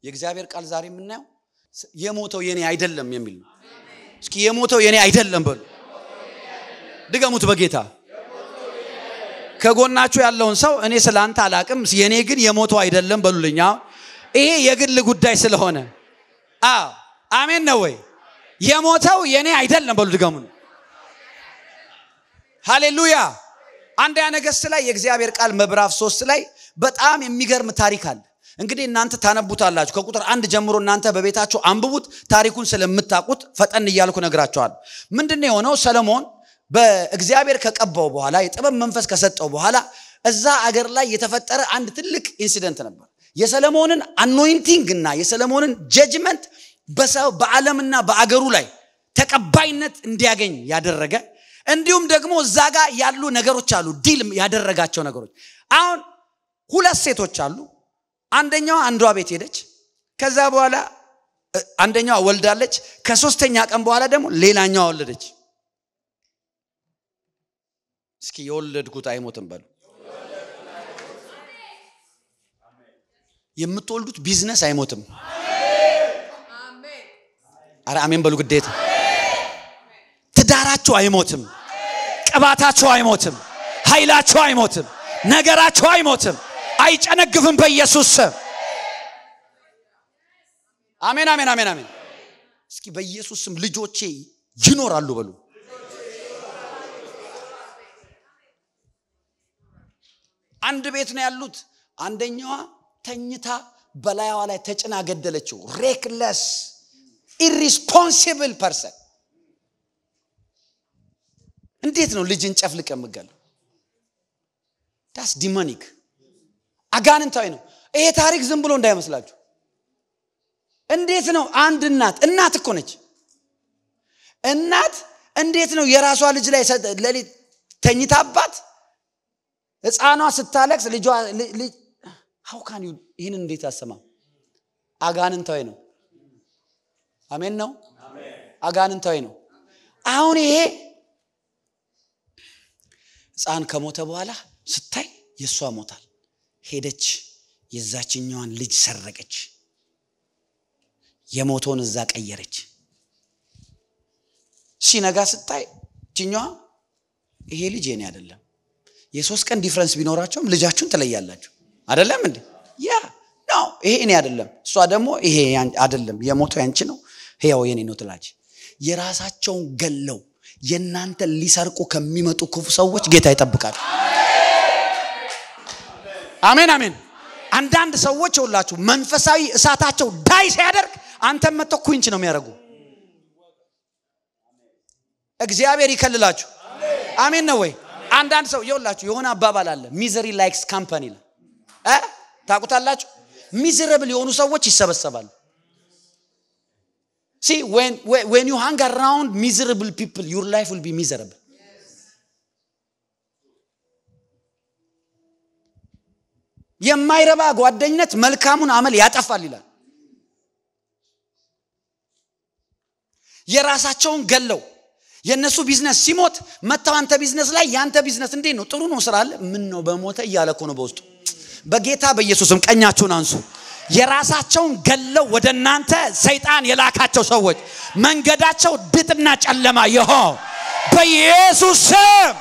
የእግዚአብሔር ቃል ዛሬ የምናየው የሞተው የኔ አይደለም የሚል ነው። እስኪ የሞተው የኔ አይደለም በሉ። ድገሙት በጌታ። ከጎናችሁ ያለውን ሰው እኔ ስላንተ አላቅም የኔ ግን የሞተው አይደለም በሉልኛ። ይሄ የግል ጉዳይ ስለሆነ አሜን ነው ወይ? የሞተው የኔ አይደለም በሉ ድገሙን። ሃሌሉያ። አንደኛ ነገሥት ላይ የእግዚአብሔር ቃል ምዕራፍ 3 ላይ በጣም የሚገርም ታሪክ አለ። እንግዲህ እናንተ ታነቡታላችሁ ከቁጥር 1 ጀምሮ እናንተ በቤታችሁ አንብቡት። ታሪኩን ስለምታውቁት ፈጠን እያልኩ ነግራችኋለሁ። ምንድነው የሆነው? ሰሎሞን በእግዚአብሔር ከቀባው በኋላ የጥበብ መንፈስ ከሰጠው በኋላ እዛ አገር ላይ የተፈጠረ አንድ ትልቅ ኢንሲደንት ነበር። የሰሎሞንን አኖይንቲንግ እና የሰሎሞንን ጀጅመንት በዓለምና በአገሩ ላይ ተቀባይነት እንዲያገኝ ያደረገ እንዲሁም ደግሞ እዛ ጋር ያሉ ነገሮች አሉ ዲል ያደረጋቸው ነገሮች። አሁን ሁለት ሴቶች አሉ። አንደኛው አንዷ ቤት ሄደች። ከዛ በኋላ አንደኛው ወልዳለች። ከሶስተኛ ቀን በኋላ ደግሞ ሌላኛው ወለደች። እስኪ የወለድኩት አይሞትም በሉ። የምትወልዱት ቢዝነስ አይሞትም። አረ አሜን በሉ ግዴታ። ትዳራችሁ አይሞትም። ቅባታችሁ አይሞትም። ኃይላችሁ አይሞትም። ነገራችሁ አይሞትም። አይጨነግፍም በኢየሱስ ስም። አሜን አሜን አሜን አሜን። እስኪ በኢየሱስ ስም ልጆቼ ይኖራሉ በሉ። አንድ ቤት ነው ያሉት። አንደኛዋ ተኝታ በላይዋ ላይ ተጭና ገደለችው። ሬክለስ ኢሪስፖንሲብል ፐርሰን። እንዴት ነው ልጅን ጨፍልቀ መገል? ዳስ ዲሞኒክ አጋንንታዊ ነው። ይሄ ታሪክ ዝም ብሎ እንዳይመስላችሁ። እንዴት ነው አንድ እናት እኮ ነች። እናት እንዴት ነው የራሷ ልጅ ላይ ለሊት ተኝታባት ህፃኗ ስታለቅስ ልጇ how can you ይሄን እንዴት አሰማ? አጋንንታዊ ነው። አሜን ነው። አጋንንታዊ ነው። አሁን ይሄ ህፃን ከሞተ በኋላ ስታይ የሷ ሞታል። ሄደች የዛችኛዋን ልጅ ሰረቀች። የሞቶን እዛ ቀየረች። ሲነጋ ስታይ ጭኛዋ ይሄ ልጅ የኔ አይደለም። የሶስት ቀን ዲፈረንስ ቢኖራቸውም ልጃችሁን ተለያላችሁ አይደለም እንዴ? ያ ነው ይሄ እኔ አይደለም። እሷ ደግሞ ይሄ አይደለም የሞተው ያንቺ ነው ይሄው የኔ ነው ትላች። የራሳቸውን ገለው የናንተ ሊሰርቁ ከሚመጡ ክፉ ሰዎች ጌታ ይጠብቃል። አሜን አሜን። አንዳንድ ሰዎች ሁላችሁ መንፈሳዊ እሳታቸው ዳይ ሲያደርግ አንተ መተኩ እንጂ ነው የሚያረጉ። እግዚአብሔር ይከልላችሁ። አሜን ነው ወይ? አንዳንድ ሰው ይውላችሁ የሆነ አባባል አለ ሚዘሪ ላይክስ ካምፓኒ ታቁታላችሁ። ሚዘረብል የሆኑ ሰዎች ይሰበሰባሉ። See when you hang around miserable people your life will be miserable. የማይረባ ጓደኝነት መልካሙን አመል ያጠፋል ይላል። የራሳቸውን ገለው የነሱ ቢዝነስ ሲሞት መጣው አንተ ቢዝነስ ላይ ያንተ ቢዝነስ እንዴት ነው? ጥሩ ነው ስራ አለ። ምን ነው በሞተ እያለኮ ነው በውስጡ። በጌታ በኢየሱስም ቀኛችሁን አንሱ። የራሳቸውን ገለው ወደናንተ ሰይጣን የላካቸው ሰዎች መንገዳቸው ድጥና ጨለማ ይሆን በኢየሱስ ስም።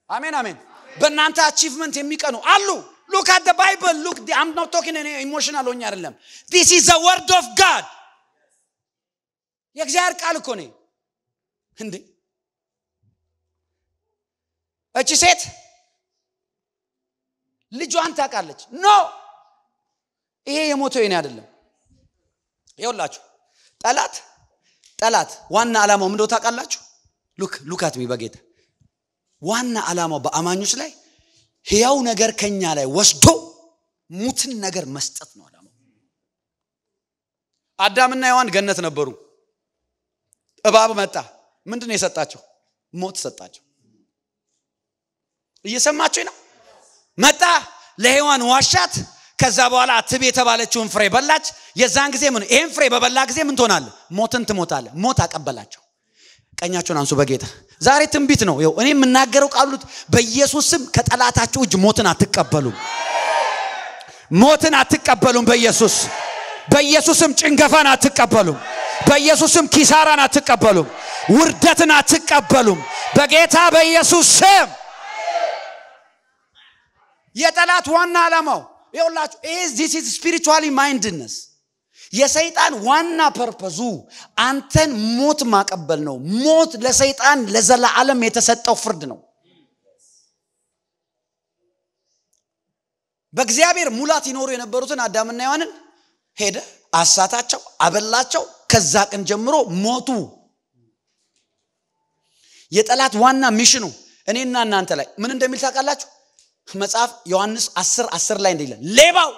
አሜን አሜን። በእናንተ አቺቭመንት የሚቀኑ አሉ። look at the bible look I'm not talking any emotional ሆኜ አይደለም. This is the word of God. የእግዚአብሔር ቃል እኮ ነው እንዴ። እቺ ሴት ልጇን ታውቃለች። ኖ ይሄ የሞተው የኔ አይደለም። ይኸውላችሁ ጠላት ዋና ዓላማው ምንድነው ታውቃላችሁ? look at me በጌታ ዋና ዓላማው በአማኞች ላይ ሕያው ነገር ከኛ ላይ ወስዶ ሙትን ነገር መስጠት ነው ዓላማው። አዳምና ሔዋን ገነት ነበሩ። እባብ መጣ። ምንድነው የሰጣቸው? ሞት ሰጣቸው። እየሰማችሁ ነው? መጣ ለሔዋን ዋሻት። ከዛ በኋላ አትቤ የተባለችውን ፍሬ በላች። የዛን ጊዜ ምን ይሄን ፍሬ በበላ ጊዜ ምን ትሆናለህ? ሞትን ትሞታለህ። ሞት አቀበላቸው። ቀኛችሁን አንሱ በጌታ። ዛሬ ትንቢት ነው። ይኸው እኔ የምናገረው ቃሉት በኢየሱስ ስም ከጠላታችሁ እጅ ሞትን አትቀበሉም። ሞትን አትቀበሉም በኢየሱስም ጭንገፋን አትቀበሉም በኢየሱስም ኪሳራን አትቀበሉም ውርደትን አትቀበሉም በጌታ በኢየሱስ ስም የጠላት ዋና ዓላማው ይኸውላችሁ this is spiritually mindedness የሰይጣን ዋና ፐርፐዙ አንተን ሞት ማቀበል ነው ሞት ለሰይጣን ለዘላለም የተሰጠው ፍርድ ነው በእግዚአብሔር ሙላት ይኖሩ የነበሩትን አዳምና ሔዋንን ሄደ አሳታቸው አበላቸው ከዛ ቀን ጀምሮ ሞቱ የጠላት ዋና ሚሽኑ እኔና እናንተ ላይ ምን እንደሚል ታውቃላችሁ መጽሐፍ ዮሐንስ 10:10 ላይ እንደይላል ሌባው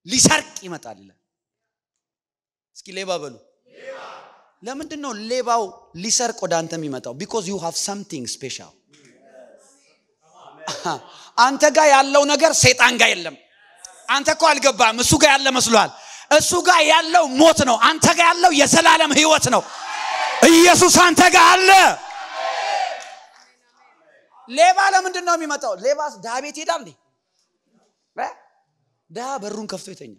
ሊሰርቅ ይመጣል ይላል እስኪ ሌባ በሉ ሌባ ለምንድን ነው ሌባው ሊሰርቅ ወደ አንተ የሚመጣው because you have something special አንተ ጋር ያለው ነገር ሰይጣን ጋር የለም አንተ እኮ አልገባም እሱ ጋር ያለ መስሏል እሱ ጋር ያለው ሞት ነው አንተ ጋር ያለው የዘላለም ህይወት ነው ኢየሱስ አንተ ጋር አለ ሌባ ለምንድን ነው የሚመጣው ሌባስ ዳህ ቤት ይሄዳል ዳህ በሩን ከፍቶ ይተኛ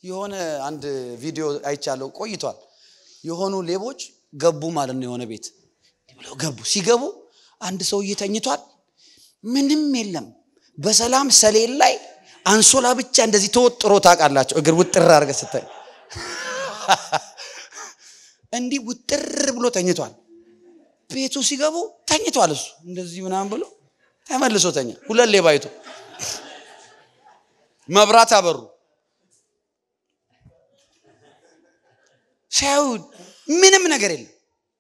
የሆነ አንድ ቪዲዮ አይቻለው ቆይቷል የሆኑ ሌቦች ገቡ ማለት ነው የሆነ ቤት ብለው ገቡ ሲገቡ አንድ ሰው እየተኝቷል ምንም የለም በሰላም ሰሌን ላይ አንሶላ ብቻ እንደዚህ ተወጥሮ ታቃላችሁ እግር ውጥር አርገ ስታይ እንዲ ውጥር ብሎ ተኝቷል ቤቱ ሲገቡ ተኝቷል እሱ እንደዚህ ምናምን ብሎ ተመልሶ ተኛ ሁለት ሌባ አይቶ መብራት አበሩ ሳውድ ምንም ነገር የለም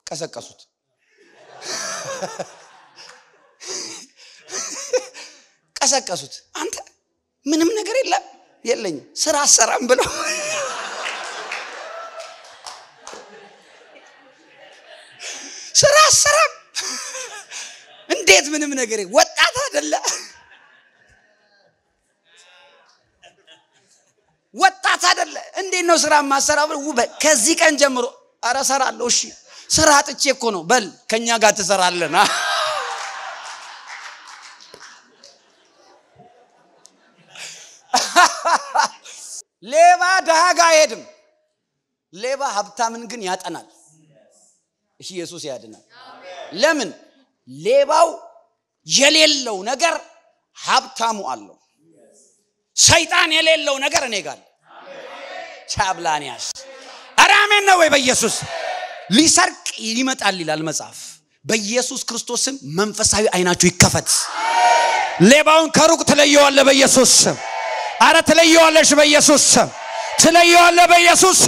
ቀሰቀሱት ቀሰቀሱት አንተ ምንም ነገር የለኝ ስራ አሰራም ብሎ ስራ አሰራም እንዴት ምንም ነገር ወጣት አይደለ እንዴት ነው ስራ ማሰራ ብሎ ከዚህ ቀን ጀምሮ አረ ሰራለሁ እሺ ስራ አጥቼ እኮ ነው በል ከኛ ጋር ተሰራለና ሌባ ዳጋ አይሄድም ሌባ ሀብታምን ግን ያጠናል ኢየሱስ ያድናል ለምን ሌባው የሌለው ነገር ሀብታሙ አለው ሰይጣን የሌለው ነገር እኔ ጋር ቻብላኒያስ አራሜን ነው ወይ በኢየሱስ ሊሰርቅ ይመጣል ይላል መጽሐፍ በኢየሱስ ክርስቶስም መንፈሳዊ አይናችሁ ይከፈት ሌባውን ከሩቅ ተለየዋለ በኢየሱስ አረ ተለየዋለሽ በኢየሱስ ተለየዋለ በኢየሱስ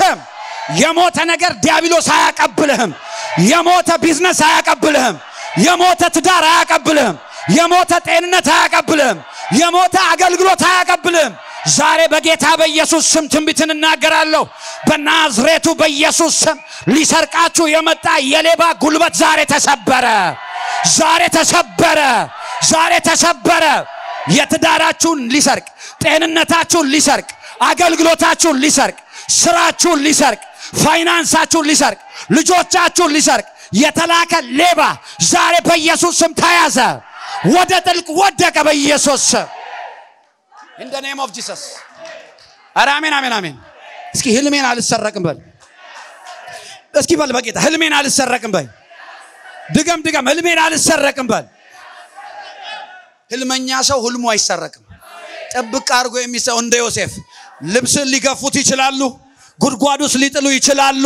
የሞተ ነገር ዲያብሎስ አያቀብልህም የሞተ ቢዝነስ አያቀብልህም የሞተ ትዳር አያቀብልህም የሞተ ጤንነት አያቀብልህም የሞተ አገልግሎት አያቀብልህም ዛሬ በጌታ በኢየሱስ ስም ትንቢትን እናገራለሁ በናዝሬቱ በኢየሱስ ስም ሊሰርቃችሁ የመጣ የሌባ ጉልበት ዛሬ ተሰበረ የትዳራችሁን ሊሰርቅ ጤንነታችሁን ሊሰርቅ አገልግሎታችሁን ሊሰርቅ ስራችሁን ሊሰርቅ ፋይናንሳችሁን ሊሰርቅ ልጆቻችሁን ሊሰርቅ የተላከ ሌባ ዛሬ በኢየሱስ ስም ተያዘ ወደ ጥልቅ ወደቀ በኢየሱስ ስም in the name of Jesus አሜን እስኪ ህልሜን አልሰረቅም በል እስኪ በል በጌታ ህልሜን አልሰረቅም በል ድገም ህልሜን አልሰረቅም በል ህልመኛ ሰው ህልሙ አይሰረቅም ጥብቅ አርጎ የሚሰው እንደ ዮሴፍ ልብስን ሊገፉት ይችላሉ ጉድጓዱስ ሊጥሉ ይችላሉ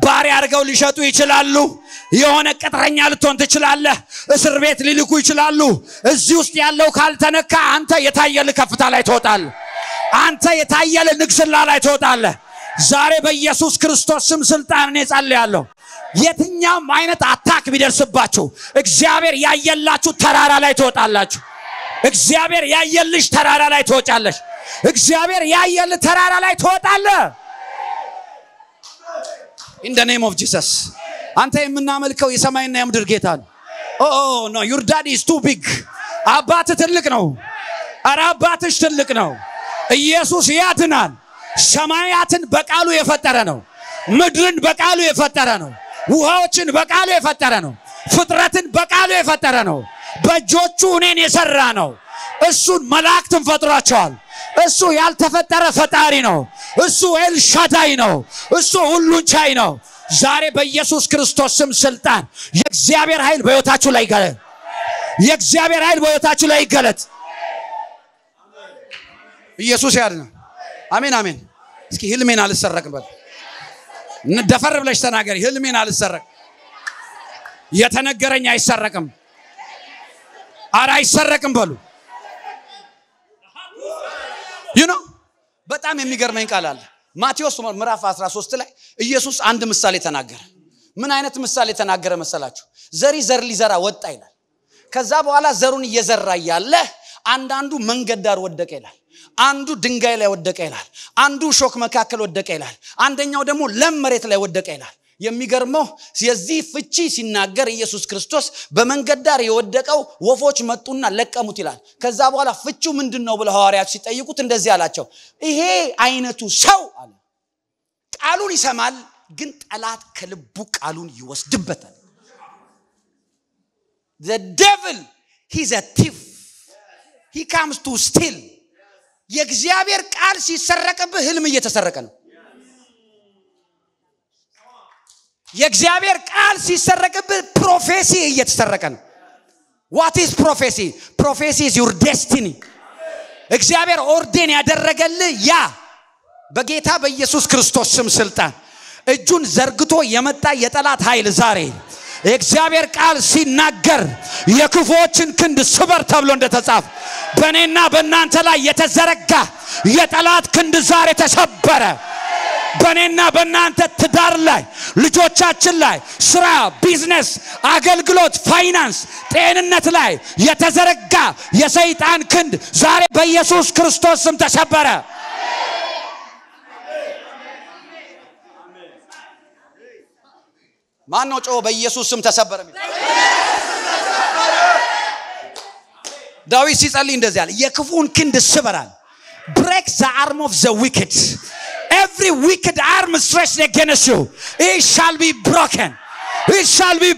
ባሪያ አርገው ሊሸጡ ይችላሉ የሆነ ቅጥረኛ ልትሆን ትችላለህ እስር ቤት ሊልኩ ይችላሉ እዚህ ውስጥ ያለው ካልተነካ አንተ የታየለ ከፍታ ላይ ትወጣለህ አንተ የታየለ ንግስና ላይ ትወጣለህ ዛሬ በኢየሱስ ክርስቶስ ስም ስልጣን እኔ ጸልያለሁ የትኛውም አይነት አታክ ቢደርስባችሁ እግዚአብሔር ያየላችሁ ተራራ ላይ ትወጣላችሁ እግዚአብሔር ያየልሽ ተራራ ላይ ትወጫለሽ እግዚአብሔር ያየል ተራራ ላይ ትወጣለህ in the name of Jesus አንተ የምናመልከው የሰማይና የምድር ጌታ ነው oh no your daddy is too big አባት ትልቅ ነው አባትሽ ትልቅ ነው ኢየሱስ ያድናል ሰማያትን በቃሉ የፈጠረ ነው ምድርን በቃሉ የፈጠረ ነው ውሃዎችን በቃሉ የፈጠረ ነው ፍጥረትን በቃሉ የፈጠረ ነው በእጆቹ እኔን የሰራ ነው እሱን መላእክትን ፈጥሯቸዋል እሱ ያልተፈጠረ ፈጣሪ ነው እሱ ኤልሻዳይ ነው እሱ ሁሉን ቻይ ነው ዛሬ በኢየሱስ ክርስቶስ ስም ስልጣን የእግዚአብሔር ኃይል በሕይወታችሁ ላይ ይገለጥ የእግዚአብሔር ኃይል በሕይወታችሁ ላይ ይገለጥ ኢየሱስ ያድና አሜን አሜን እስኪ ህልሜን አልሰረቅም በል እንደፈር ብለሽ ተናገሪ ህልሜን አልሰረቅ የተነገረኝ አይሰረቅም አራ አይሰረቅም በሉ በጣም የሚገርመኝ ቃል አለ ማቴዎስ ምዕራፍ 13 ላይ ኢየሱስ አንድ ምሳሌ ተናገረ ምን አይነት ምሳሌ ተናገረ መሰላችሁ ዘር ሊዘራ ወጣ ይላል ከዛ በኋላ ዘሩን እየዘራ ያለ አንዳንዱ መንገድ ዳር ወደቀ ይላል አንዱ ድንጋይ ላይ ወደቀ ይላል አንዱ ሾክ መካከል ወደቀ ይላል አንደኛው ደግሞ ለም መሬት ላይ ወደቀ ይላል የሚገርመው የዚህ ፍቺ ሲናገር ኢየሱስ ክርስቶስ በመንገድ ዳር የወደቀው ወፎች መጡና ለቀሙት ይላል ከዛ በኋላ ፍቺው ምንድነው ብለው ሐዋርያት ሲጠይቁት እንደዚህ አላቸው ይሄ አይነቱ ሰው አለ ቃሉን ይሰማል ግን ጠላት ከልቡ ቃሉን ይወስድበታል the devil he's a thief he comes to steal የእግዚአብሔር ቃል ሲሰረቅብህ ህልም እየተሰረቀ ነው የእግዚአብሔር ቃል ሲሰረቅብህ ፕሮፌሲ እየተሰረቀ ነው what is prophecy prophecy is your destiny እግዚአብሔር ኦርዴን ያደረገልህ ያ በጌታ በኢየሱስ ክርስቶስ ስም ስልጣን እጁን ዘርግቶ የመጣ የጠላት ኃይል ዛሬ የእግዚአብሔር ቃል ሲናገር የክፉዎችን ክንድ ስበር ተብሎ እንደተጻፈ በእኔና በእናንተ ላይ የተዘረጋ የጠላት ክንድ ዛሬ ተሰበረ በእኔና በእናንተ ትዳር ላይ ልጆቻችን ላይ ስራ ቢዝነስ አገልግሎት ፋይናንስ ጤንነት ላይ የተዘረጋ የሰይጣን ክንድ ዛሬ በኢየሱስ ክርስቶስ ስም ተሰበረ ማን ነው ጮህ በኢየሱስ ስም ተሰበረ ዳዊት ሲጸልይ እንደዚህ አለ የክፉን ክንድ ስበራል break the arm of the wicked every wicked arm stretched against you it shall be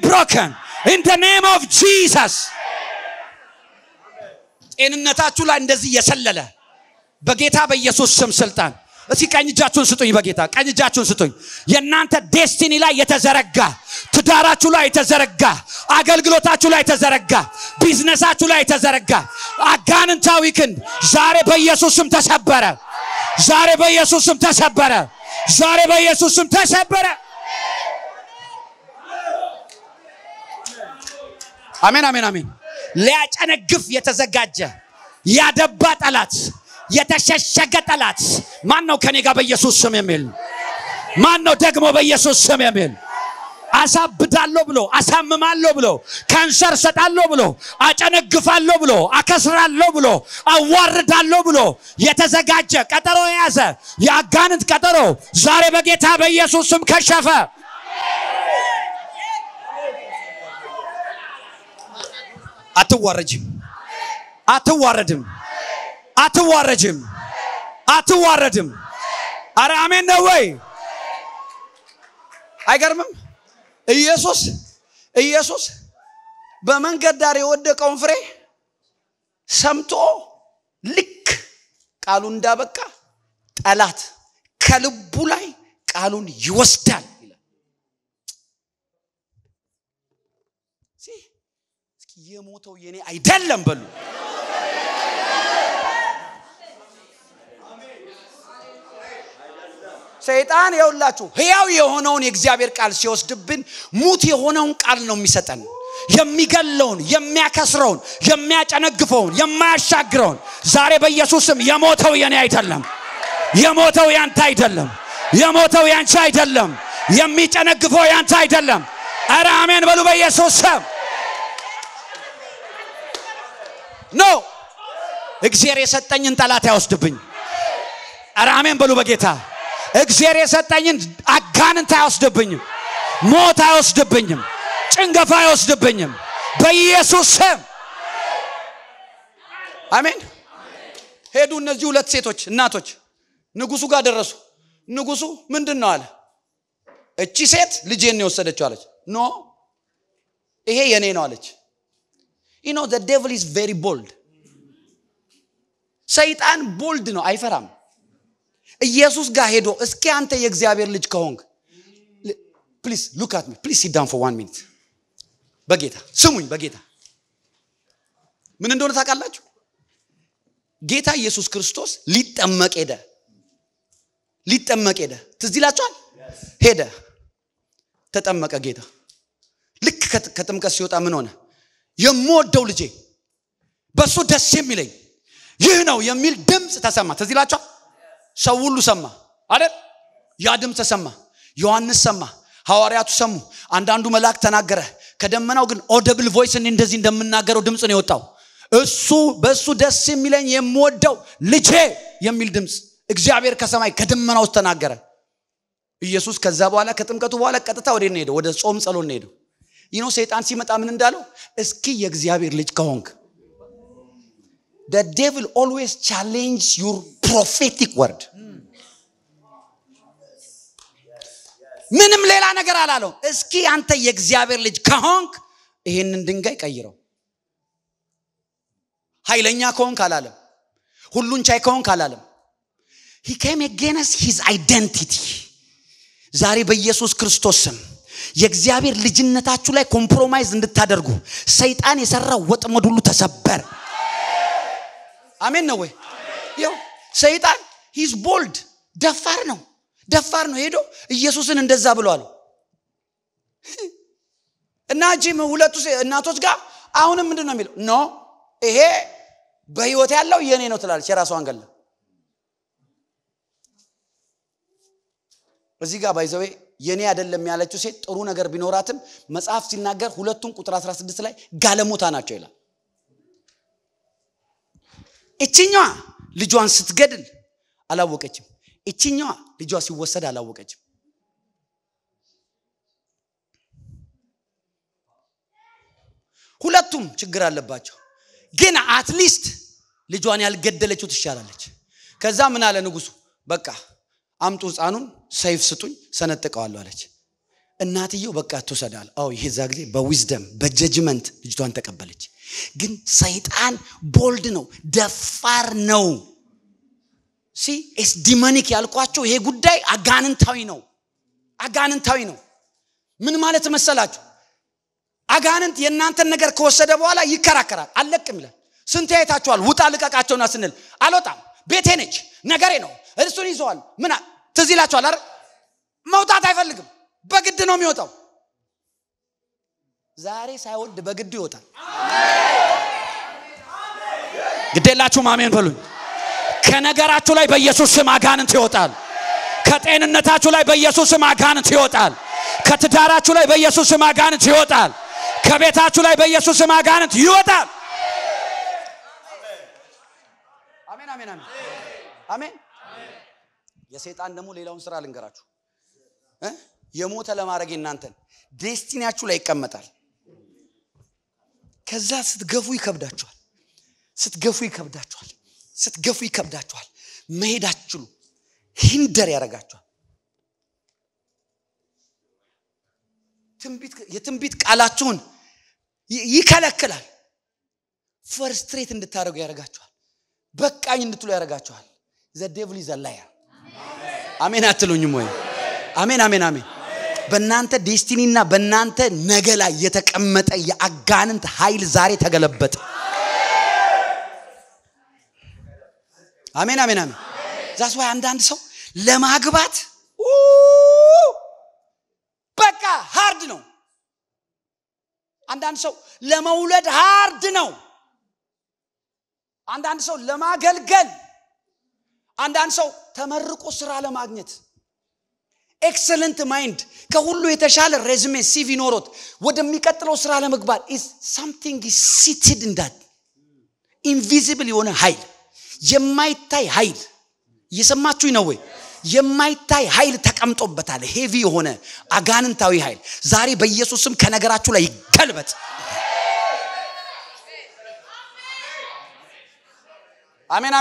broken in the name of Jesus ጤንነታችሁ ላይ እንደዚህ የሰለለ በጌታ በኢየሱስ ስም ስልጣን እስኪ ቀኝ እጃችሁን ስጡኝ በጌታ ቀኝ እጃችሁን ስጡኝ የናንተ ዴስቲኒ ላይ የተዘረጋ ትዳራችሁ ላይ የተዘረጋ አገልግሎታችሁ ላይ የተዘረጋ ቢዝነሳችሁ ላይ የተዘረጋ አጋንንታዊ ክንድ ዛሬ በኢየሱስ ስም ተሰበረ ዛሬ በኢየሱስ ስም ተሰበረ ዛሬ በኢየሱስ ስም ተሰበረ አሜን አሜን አሜን ሊያጨነግፍ የተዘጋጀ ያደባ ጠላት የተሸሸገ ጠላት ማን ነው ከኔ ጋር በኢየሱስ ስም የሚል ማን ነው ደግሞ በኢየሱስ ስም የሚል አሳብዳለሁ ብሎ አሳምማለሁ ብሎ ካንሰር ሰጣለሁ ብሎ አጨነግፋለሁ ብሎ አከስራለሁ ብሎ አዋርዳለሁ ብሎ የተዘጋጀ ቀጠሮ ያዘ ያጋንንት ቀጠሮ ዛሬ በጌታ በኢየሱስ ስም ከሸፈ አትዋረድም አረ አሜን ነው ወይ አይገርምም ኢየሱስ በመንገድ ዳር የወደቀውን ፍሬ ሰምቶ ልክ ቃሉ እንዳበቃ ጠላት ከልቡ ላይ ቃሉን ይወስዳል ይላል እስኪ የሞተው የኔ አይደለም በሉ ሰይጣን ይውላችሁ ሕያው የሆነውን የእግዚአብሔር ቃል ሲወስድብን ሙት የሆነውን ቃል ነው የሚሰጠን የሚገለውን የሚያከስረውን የሚያጨነግፈውን የማያሻግረውን ዛሬ በኢየሱስ ስም የሞተው የኔ አይደለም የሞተው ያንተ አይደለም የሞተው ያንቺ አይደለም የሚጨነግፈው ያንተ አይደለም አረ አሜን በሉ በኢየሱስ ስም ኖ እግዚአብሔር የሰጠኝን ጠላት ያወስድብኝ አረ አሜን በሉ በጌታ እግዚአብሔር የሰጠኝን አጋንንት አይወስድብኝም ሞት አይወስድብኝም ጭንገፋ አይወስድብኝም በኢየሱስ ስም አሜን ሄዱ እነዚህ ሁለት ሴቶች እናቶች ንጉሱ ጋር ደረሱ ንጉሱ ምንድነው አለ እቺ ሴት ልጄን ነው የወሰደችው አለች ኖ ይሄ የኔ ነው አለች። you know the devil is very bold. ሰይጣን ቦልድ ነው፣ አይፈራም። ኢየሱስ ጋር ሄዶ እስኪ አንተ የእግዚአብሔር ልጅ ከሆንክ please look at me, please sit down for 1 minute በጌታ ስሙኝ በጌታ ምን እንደሆነ ታውቃላችሁ? ጌታ ኢየሱስ ክርስቶስ ሊጠመቅ ሄደ ትዝ ይላችኋል? ሄደ ተጠመቀ ጌታ። ልክ ከጥምቀት ሲወጣ ምን ሆነ? የምወደው ልጄ በሱ ደስ የሚለኝ ይህ ነው የሚል ድምጽ ተሰማ። ትዝ ይላችኋል? ሰው ሁሉ ሰማ አይደል? ያ ድምጽ ተሰማ። ዮሐንስ ሰማ፣ ሐዋርያቱ ሰሙ፣ አንዳንዱ መልአክ ተናገረ። ከደመናው ግን ኦዲብል ቮይስ እንደዚህ እንደምናገረው ድምጽ ነው የወጣው። እሱ በሱ ደስ የሚለኝ የምወደው ልጄ የሚል ድምጽ እግዚአብሔር ከሰማይ ከደመናው ውስጥ ተናገረ። ኢየሱስ ከዛ በኋላ ከጥምቀቱ በኋላ ቀጥታ ወደ እኔ ሄደ፣ ወደ ጾም ጸሎት ነው ሄደው። ሰይጣን ሲመጣ ምን እንዳለው? እስኪ የእግዚአብሔር ልጅ ከሆንክ the devil always challenges your prophetic word. ምንም ሌላ ነገር አላለው። እስኪ አንተ የእግዚአብሔር ልጅ ከሆንክ ይሄንን ድንጋይ ቀይረው። ኃይለኛ ከሆንክ አላለም። ሁሉን ቻይ ከሆንክ አላለም። he came against his identity. ዛሬ በኢየሱስ ክርስቶስ ስም የእግዚአብሔር ልጅነታችሁ ላይ ኮምፕሮማይዝ እንድታደርጉ ሰይጣን የሰራው ወጥመድ ሁሉ ተሰበር። አሜን ነው ወይ? ይኸው ሰይጣን he's bold ደፋር ነው ሄዶ ኢየሱስን እንደዛ ብሏል። እና ጂም ሁለቱ እናቶች ጋር አሁንም ምንድነው የሚለው? ኖ ይሄ በህይወት ያለው የኔ ነው ትላለች። የራሷን ገለ እዚህ ጋር ባይዘው የኔ አይደለም ያለችው ሴት ጥሩ ነገር ቢኖራትም መጽሐፍ ሲናገር ሁለቱን ቁጥር 16 ላይ ጋለሞታ ናቸው ይላል። እቺኛዋ ልጇን ስትገድል አላወቀችም። እቺኛዋ ልጇ ሲወሰድ አላወቀችም። ሁለቱም ችግር አለባቸው። ግን አትሊስት ልጇን ያልገደለችው ትሻላለች። ከዛ ምን አለ ንጉሱ? በቃ አምጡ ሕፃኑን ሰይፍ ስጡኝ ሰነጥቀዋለሁ አለች። እናትየው በቃ ተሰዳል። ይሄዛ ጊዜ በዊዝደም በጀጅመንት ልጅቷን ተቀበለች። ግን ሰይጣን ቦልድ ነው፣ ደፋር ነው። it's demonic ያልኳቸው ይሄ ጉዳይ አጋንንታዊ ነው። ምን ማለት መሰላችሁ? አጋንንት የእናንተን ነገር ከወሰደ በኋላ ይከራከራል። አለቅም ይላል። ስንት አይታችኋል? ውጣ ልቀቃቸውና ስንል አልወጣም፣ ቤቴ ነች፣ ነገሬ ነው፣ እርሱን ይዘዋል። ምን ትዝ ይላችኋል አይደል? መውጣት አይፈልግም፣ በግድ ነው የሚወጣው። ዛሬ ሳይወድ በግድ ይወጣል። ግዴላችሁ አሜን በሉኝ። ከነገራችሁ ላይ በኢየሱስ ስም አጋንንት ይወጣል። ከጤንነታችሁ ላይ በኢየሱስ ስም አጋንንት ይወጣል። ከትዳራችሁ ላይ በኢየሱስ ስም አጋንንት ይወጣል። ከቤታችሁ ላይ በኢየሱስ ስም አጋንንት ይወጣል። አሜን። የሰይጣን ደግሞ ሌላውን ስራ ልንገራችሁ። የሞተ ለማድረግ እናንተን ዴስቲኒያችሁ ላይ ይቀመጣል። ከዛ ስትገፉ ይከብዳችኋል። መሄዳችሁ ሂንደር ያረጋችኋል። የትንቢት ቃላችሁን ይከለክላል። ፍርስትሬት እንድታረጉ ያረጋችኋል። በቃኝ እንድትሉ ያረጋችኋል። the devil is a liar. አሜን አትሉኝም ወይ? አሜን። በእናንተ ዴስቲኒና በእናንተ ነገ ላይ የተቀመጠ የአጋንንት ኃይል ዛሬ ተገለበጠ። አሜን። ዛስ ወይ አንዳንድ ሰው ለማግባት በቃ ሃርድ ነው። አንዳንድ ሰው ለመውለድ ሃርድ ነው። አንዳንድ ሰው ለማገልገል፣ አንዳንድ ሰው ተመርቆ ስራ ለማግኘት ኤክሰለንት ማይንድ ከሁሉ የተሻለ ሬዝሜ ሲቪ ኖሮት ወደሚቀጥለው ስራ ለመግባት is something is seated in that invisible የሆነ ኃይል፣ የማይታይ ኃይል። እየሰማችሁኝ ነው ወይ? የማይታይ ኃይል ተቀምጦበታል። ሄቪ የሆነ አጋንንታዊ ኃይል ዛሬ በኢየሱስ ስም ከነገራችሁ ላይ ይገልበጥ። አሜን።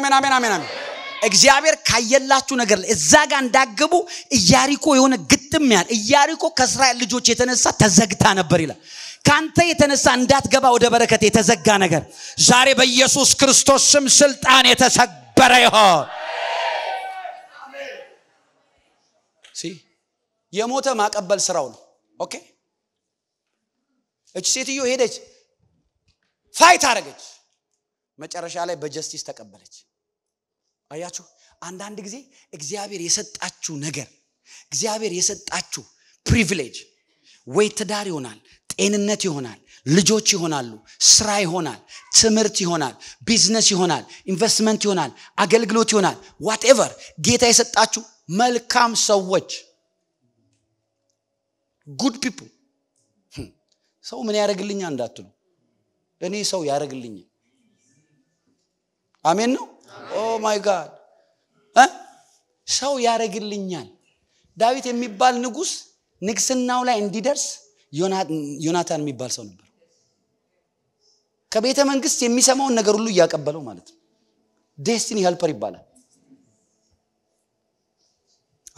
እግዚአብሔር ካየላችሁ ነገር እዛ ጋር እንዳገቡ ኢያሪኮ የሆነ ግጥም ያለ ኢያሪኮ ከእስራኤል ልጆች የተነሳ ተዘግታ ነበር ይላል። ካንተ የተነሳ እንዳትገባ ወደ በረከት የተዘጋ ነገር ዛሬ በኢየሱስ ክርስቶስ ስም ስልጣን የተሰበረ ይሁን። የሞተ ማቀበል ስራው ነው። ኦኬ እቺ ሴትዮ ሄደች ፋይት አረገች መጨረሻ ላይ በጀስቲስ ተቀበለች። አያችሁ አንዳንድ ጊዜ እግዚአብሔር የሰጣችሁ ነገር እግዚአብሔር የሰጣችሁ ፕሪቪሌጅ ወይ ትዳር ይሆናል ጤንነት ይሆናል ልጆች ይሆናሉ ስራ ይሆናል ትምህርት ይሆናል ቢዝነስ ይሆናል ኢንቨስትመንት ይሆናል አገልግሎት ይሆናል whatever ጌታ የሰጣችሁ መልካም ሰዎች good people ሰው ምን ያረግልኛ እንዳትሉ እኔ ሰው ያረግልኝ አሜን ነው ኦ ማይ ጋድ ሰው ያረግልኛል ዳዊት የሚባል ንጉስ ንግስናው ላይ እንዲደርስ ዮናታን የሚባል ሰው ነበር ከቤተ መንግስት የሚሰማውን ነገር ሁሉ ያቀበለው ማለት ነው ዴስቲኒ ሄልፐር ይባላል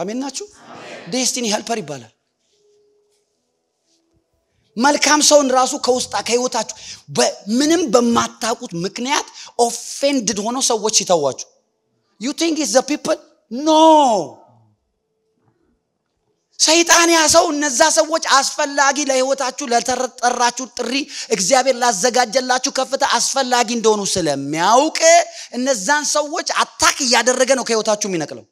አሜን ናችሁ ዴስቲኒ ሄልፐር ይባላል መልካም ሰውን ራሱ ከውስጣ ከህይወታችሁ ምንም በማታቁት ምክንያት ኦፌንድድ ሆኖ ሰዎች ይተዋችሁ you think it's the people no ሰይጣን ያሰው እነዛ ሰዎች አስፈላጊ ለህይወታችሁ ለተጠራችሁ ጥሪ እግዚአብሔር ላዘጋጀላችሁ ከፍታ አስፈላጊ እንደሆኑ ስለሚያውቅ እነዛን ሰዎች አታክ ያደረገ ነው ከህይወታችሁ የሚነቅለው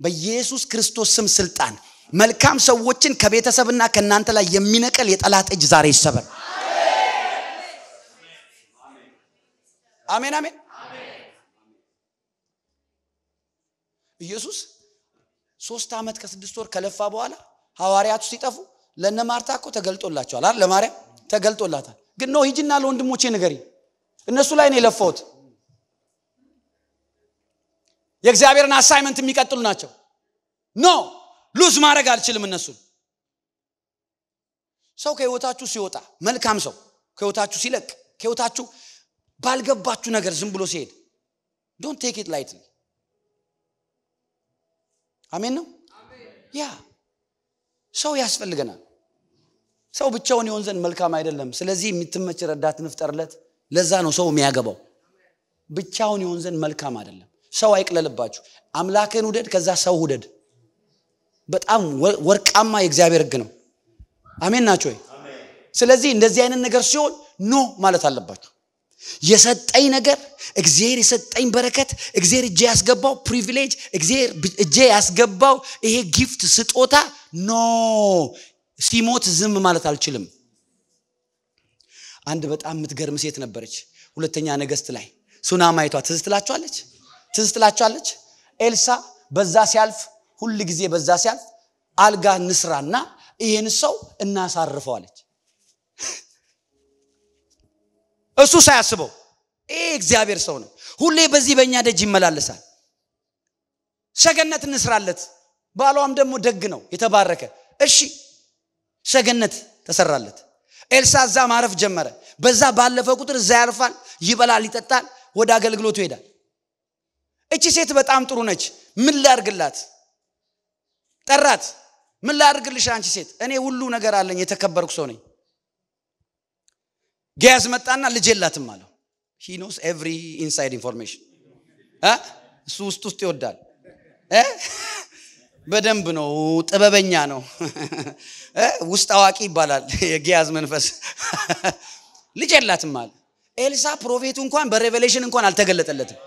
በኢየሱስ ክርስቶስ ስም ስልጣን መልካም ሰዎችን ከቤተሰብና ከናንተ ላይ የሚነቀል የጠላት እጅ ዛሬ ይሰበር አሜን አሜን ኢየሱስ 3 አመት ከ6 ወር ከለፋ በኋላ ሐዋርያቱ ሲጠፉ ለነማርታኮ ተገልጦላቸዋል አይደል ለማርያም ተገልጦላታል ግን ነው ሂጂና ለወንድሞቼ ንገሪ እነሱ ላይ ነው የለፈውት የእግዚአብሔርን አሳይመንት የሚቀጥሉ ናቸው ኖ ሉዝ ማድረግ አልችልም እነሱ ሰው ከህይወታችሁ ሲወጣ መልካም ሰው ከህይወታችሁ ሲለቅ ከህይወታችሁ ባልገባችሁ ነገር ዝም ብሎ ሲሄድ don't take it lightly አሜን ነው ያ ሰው ያስፈልገናል ሰው ብቻውን ይሆን ዘንድ መልካም አይደለም ስለዚህ የምትመች ረዳት እንፍጠርለት ለዛ ነው ሰው የሚያገባው ብቻውን ይሆን ዘንድ መልካም አይደለም ሰው አይቅለልባችሁ አምላክን ውደድ ከዛ ሰው ውደድ በጣም ወርቃማ የእግዚአብሔር ህግ ነው አሜን ናችሁ አሜን ስለዚህ እንደዚህ አይነት ነገር ሲሆን ኖ ማለት አለባችሁ የሰጠኝ ነገር እግዚአብሔር የሰጠኝ በረከት እግዚአብሔር እጄ ያስገባው ፕሪቪሌጅ እግዚአብሔር እጄ ያስገባው ይሄ ጊፍት ስጦታ ኖ ሲሞት ዝም ማለት አልችልም አንድ በጣም ምትገርም ሴት ነበረች ሁለተኛ ነገስት ላይ ሱናማይቷ ትዝ ትላችኋለች ኤልሳ በዛ ሲያልፍ ሁሉ ጊዜ በዛ ሲያልፍ አልጋ ንስራና ይሄን ሰው እናሳርፈዋለች እሱ ሳያስበው እግዚአብሔር ሰው ነው ሁሌ በዚህ በእኛ ደጅ ይመላለሳል ሰገነት እንስራለት ባሏም ደግሞ ደግ ነው የተባረከ እሺ ሰገነት ተሰራለት ኤልሳ ዛ ማረፍ ጀመረ በዛ ባለፈ ቁጥር ዛ ያርፋል ይበላል ይጠጣል ወደ አገልግሎቱ ይሄዳል እቺ ሴት በጣም ጥሩ ነች ምን ላርግላት ጠራት ምን ላርግልሽ አንቺ ሴት እኔ ሁሉ ነገር አለኝ የተከበርኩ ሰው ነኝ ጊያዝ መጣና ልጅ የላትም አለው he knows every inside information እሱ ውስጥ ይወዳል በደንብ ነው ጥበበኛ ነው ውስጥ አዋቂ ይባላል የጊያዝ መንፈስ ልጅ የላትም አለ ኤልሳ ፕሮፌቱ እንኳን በሬቨሌሽን እንኳን አልተገለጠለትም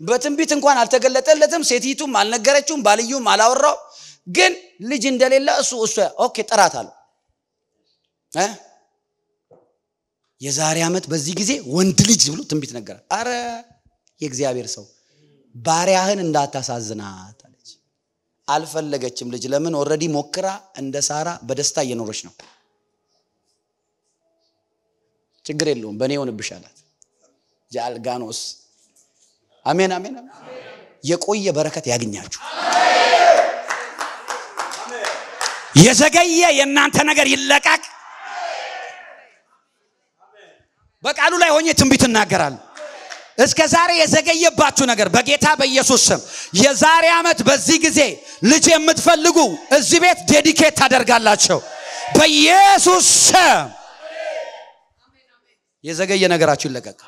በትንቢት እንኳን አልተገለጠለትም ሴቲቱም አልነገረችውም ባልዩም አላወራው ግን ልጅ እንደሌለ እሱ ኦኬ ጥራት አለ የዛሬ አመት በዚህ ጊዜ ወንድ ልጅ ብሎ ትንቢት ነገረ አረ የእግዚአብሔር ሰው ባሪያህን እንዳታሳዝናት አለች አልፈለገችም ልጅ ለምን ኦሬዲ ሞክራ እንደ ሳራ በደስታ እየኖረች ነው ችግር የለውም በኔ ሆነብሻላት ጃልጋኖስ አሜን አሜን የቆየ በረከት ያግኛችሁ የዘገየ የናንተ ነገር ይለቀቅ በቃሉ ላይ ሆኜ ትንቢት እናገራለሁ እስከ ዛሬ የዘገየባችሁ ነገር በጌታ በኢየሱስ ስም የዛሬ አመት በዚህ ጊዜ ልጅ የምትፈልጉ እዚህ ቤት ዴዲኬት ታደርጋላችሁ በኢየሱስ ስም የዘገየ ነገራችሁ ይለቀቅ።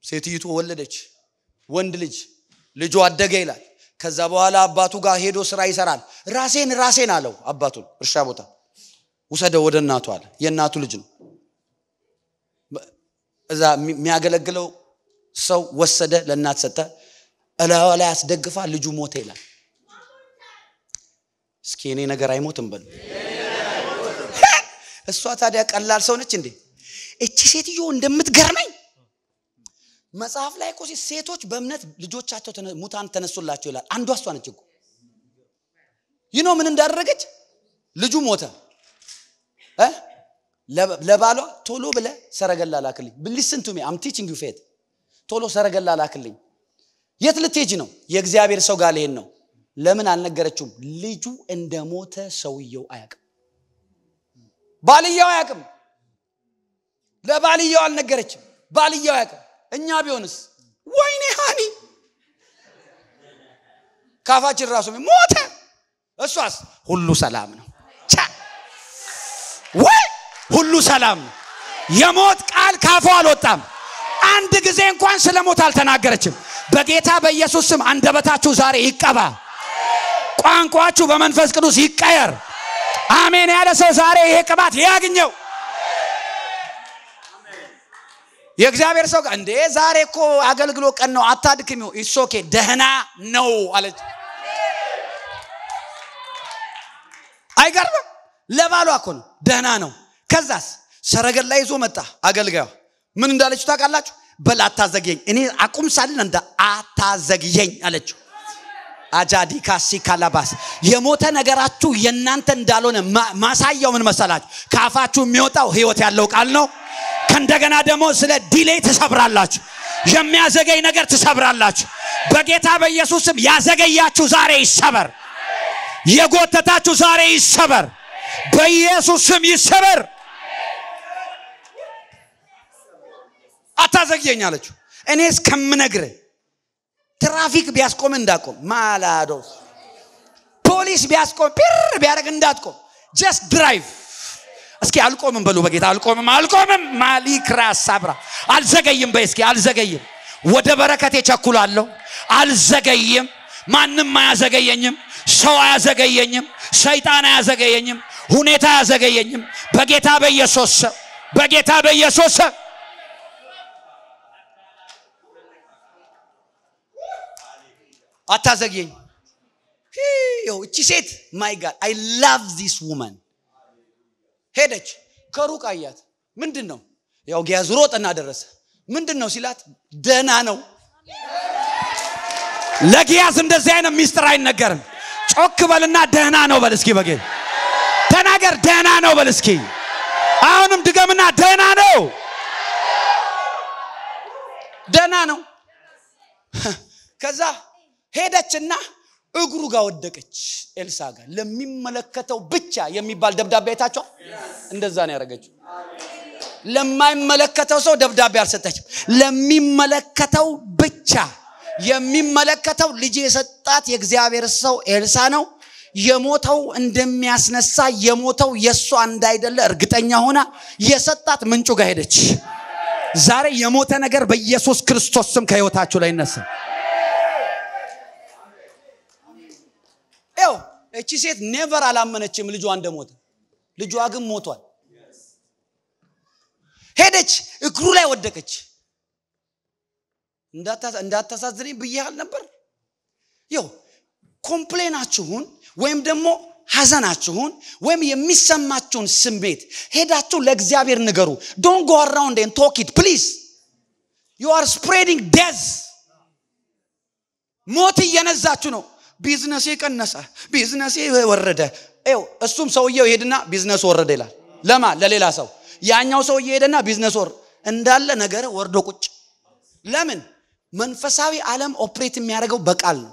ሴትይቱ ወለደች ወንድ ልጅ ልጁ አደገ ይላል። ከዛ በኋላ አባቱ ጋር ሄዶ ስራ ይሰራል። ራሴን አለው አባቱን እርሻ ቦታ ወሰደው ወደ እናቱ አለ። የእናቱ ልጅ ነው። እዛ የሚያገለግለው ሰው ወሰደ ለእናት ሰጠ። እላዋ ላይ አስደግፋ ልጁ ሞተ ይላል። እስኪ እኔ ነገር አይሞትም በሉ። እሷ ታዲያ ቀላል ሰው ነች እንዴ? እቺ ሴትዮ እንደምትገርመኝ መጽሐፍ ላይ እኮ ሴቶች በእምነት ልጆቻቸው ሙታን ተነሱላቸው ይላል። አንዷ እሷ ነች እኮ። ምን እንዳደረገች? ልጁ ሞተ። ለባሏ ቶሎ ብለ ሰረገላ ላክልኝ። listen to me, I'm teaching you faith. ቶሎ ሰረገላ ላክልኝ። የት ልትሄጂ ነው? የእግዚአብሔር ሰው ጋር ልሄድ ነው። ለምን አልነገረችውም? ልጁ እንደሞተ ሰውየው አያውቅም። ባልየው አያውቅም። ለባልየው አልነገረችም። ባልየው አያውቅም። እኛ ቢሆንስ ወይኔ ሃኒ ካፋችን ራሱ ሞተ። እሷስ ሁሉ ሰላም ነው። ወይ ሁሉ ሰላም ነው። የሞት ቃል ካፏ አልወጣም። አንድ ጊዜ እንኳን ስለሞት አልተናገረችም። በጌታ በኢየሱስ ስም አንደበታችሁ ዛሬ ይቀባ። ቋንቋችሁ በመንፈስ ቅዱስ ይቀየር። አሜን ያለ ሰው ዛሬ ይሄ ቅባት ያግኘው። የእግዚአብሔር ሰው እንዴ ዛሬ እኮ አገልግሎ ቀን ነው አታድክሚው። ኢትስ ኦኬ ደህና ነው አለች። አይገርም? ለባሏ እኮ ነው ደህና ነው። ከዛስ ሰረገላ ይዞ መጣ። አገልጋዩ ምን እንዳለች ታውቃላችሁ? በል አታዘግየኝ፣ እኔ አቁም ሳልን እንደ አታዘግየኝ አለችው። አጃዲ ካሲ ካላባስ የሞተ ነገራችሁ የናንተ እንዳልሆነ ማሳያው ምን መሰላችሁ? ካፋችሁ የሚወጣው ህይወት ያለው ቃል ነው። ከእንደገና ደግሞ ስለ ዲሌይ ተሰብራላችሁ። የሚያዘገይ ነገር ተሰብራላችሁ። በጌታ በኢየሱስ ስም ያዘገያችሁ ዛሬ ይሰበር። የጎተታችሁ ዛሬ ይሰበር። በኢየሱስ ስም ይሰበር። አታዘግየኝ አለችው። እኔ እስከምነግር ትራፊክ ቢያስቆም እንዳቆም ማላዶስ ፖሊስ ቢያስቆም ፒር ቢያረግ እንዳትቆም just drive። እስኪ አልቆምም በሉ በጌታ አልቆምም ማሊክራ ሳብራ አልዘገይም በእስኪ አልዘገይም። ወደ በረከቴ ቸኩላለሁ። አልዘገይም። ማንንም አያዘገየኝም። ሰው አያዘገየኝም። ሰይጣን አያዘገየኝም። ሁኔታ አያዘገየኝም። በጌታ በኢየሱስ አታዘግየኝ። እቺ ሴት my God I love this woman። ሄደች ከሩቅ አያት። ምንድነው? ያው ጊያዝ ሮጠና ደረሰ። ምንድነው ሲላት ደህና ነው። ለጊያዝ እንደዚህ አይነት ሚስጥር አይነገርም። ጮክ በልና ደህና ነው በል እስኪ። በጌታ ተናገር ደህና ነው በል እስኪ። አሁንም ድገምና ደህና ነው። ደህና ነው። ከዛ ሄደችና እግሩ ጋር ወደቀች። ኤልሳ ጋር ለሚመለከተው ብቻ የሚባል ደብዳቤ አይታችሁ እንደዛ ነው ያደረገችው። ለማይመለከተው ሰው ደብዳቤ አልሰጠችም። ለሚመለከተው ብቻ የሚመለከተው ልጅ የሰጣት የእግዚአብሔር ሰው ኤልሳ ነው። የሞተው እንደሚያስነሳ የሞተው የሷ እንዳይደለ እርግጠኛ ሆና የሰጣት ምንጩ ጋር ሄደች። ዛሬ የሞተ ነገር በኢየሱስ ክርስቶስ ስም ከህይወታችሁ ላይ ይነሳ። እቺ ሴት ኔቨር አላመነችም ልጇ እንደሞተ። ልጇ ግን ሞቷል። ሄደች እግሩ ላይ ወደቀች። እንዳታሳዝነኝ ብያል ነበር። ኮምፕሌናችሁን ወይም ደግሞ ሐዘናችሁን ወይም የሚሰማችሁን ስሜት ሄዳችሁ ለእግዚአብሔር ንገሩ። don't go around and talk it please. you are spreading death። ሞት እየነዛችሁ ነው። ቢዝነስ ቀነሰ፣ ቢዝነስ ወረደ። እሱም ሰውየው ይሄድና ቢዝነስ ወረደ ይላል። ለሌላ ሰው። ያኛው ሰው ይሄድና ቢዝነስ እንዳለ ነገር ወርዶ ቁጭ። ለምን? መንፈሳዊ ዓለም ኦፕሬት የሚያደርገው በቃል ነው።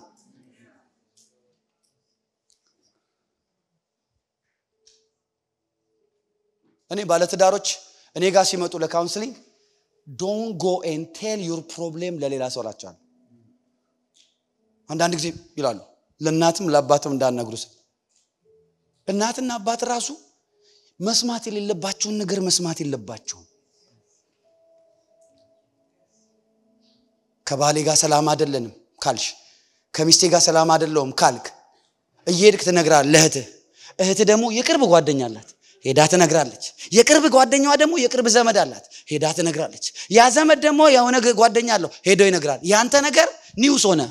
እኔ ባለትዳሮች እኔ ጋር ሲመጡ ለካውንስሊንግ don't go and tell your problem ለሌላ ሰው ላቻል። አንዳንድ ጊዜ ይላሉ ለእናትም ለአባትም እንዳነግሩስ እናትና አባት ራሱ መስማት የሌለባቸውን ነገር መስማት የለባቸው ከባሌ ጋር ሰላም አይደለንም ካልሽ ከሚስቴ ጋር ሰላም አይደለም ካልክ እየሄድክ ትነግራለህ እህት ደግሞ የቅርብ ጓደኛ አላት ሄዳ ትነግራለች የቅርብ ጓደኛዋ ደግሞ የቅርብ ዘመድ አላት ሄዳ ትነግራለች ያ ዘመድ ደግሞ የሆነ ጓደኛ አለው ሄዶ ይነግራል ያንተ ነገር ኒውስ ሆነ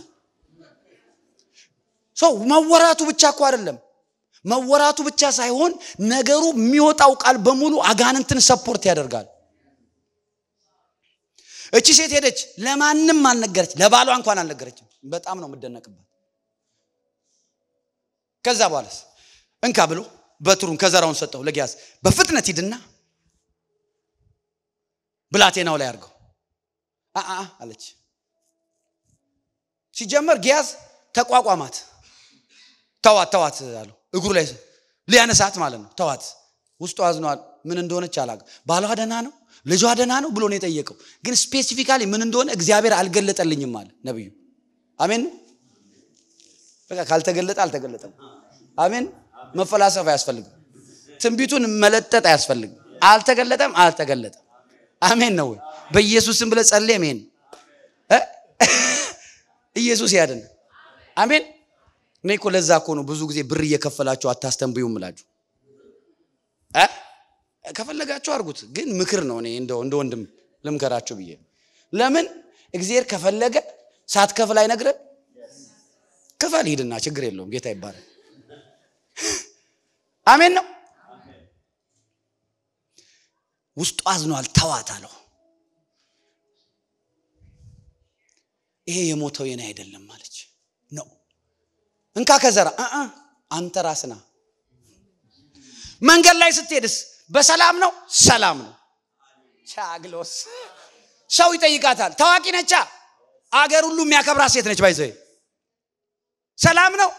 መወራቱ ብቻ እኮ አይደለም መወራቱ ብቻ ሳይሆን ነገሩ የሚወጣው ቃል በሙሉ አጋንንትን ሰፖርት ያደርጋል እቺ ሴት ሄደች ለማንንም አልነገረች ለባሏ እንኳን አልነገረችም በጣም ነው መደነቅባት ከዛ በኋላስ እንካ ብሎ በትሩን ከዘራውን ሰጠው ለጊያዝ በፍጥነት ሂድና ብላቴናው ላይ አርገው አለች ሲጀመር ጊያዝ ተቋቋማት ተዋት አለው እግሩ ላይ ሊያነሳት ማለት ነው ተዋት ውስጡ አዝኗል ምን እንደሆነች አላቀ ባሏ ደና ነው ልጇ ደና ነው ብሎ ነው የጠየቀው ግን ስፔሲፊካሊ ምን እንደሆነ እግዚአብሔር አልገለጠልኝም ማለት ነብዩ አሜን በቃ ካልተገለጠ አልተገለጠም አሜን መፈላሰፍ አያስፈልግም ትንቢቱን መለጠጥ አያስፈልግም አልተገለጠም አሜን ነው በኢየሱስም ብለ ጸልይ አሜን ኢየሱስ ያድን አሜን ነይኮ ለዛ እኮ ነው ብዙ ጊዜ ብር እየከፈላችሁ አታስተንብዩም ምላችሁ ከፈለጋችሁ አርጉት ግን ምክር ነው እኔ እንደ ወንድም ልምከራችሁ ብዬ ለምን እግዚአብሔር ከፈለገ ሳትከፍል አይነግረን ከፈል ሂድና ችግር የለውም ጌታ ይባረክ አሜን ነው ውስጡ አዝኗል ተዋት አለው ይሄ የሞተው የኔ አይደለም ማለች ነው እንካ ከዘራ አንተ ራስና መንገድ ላይ ስትሄድስ በሰላም ነው ሰላም ነው ቻግሎስ ሰው ይጠይቃታል ታዋቂ ነቻ አገር ሁሉ የሚያከብራት ሴት ነች ባይዘይ ሰላም ነው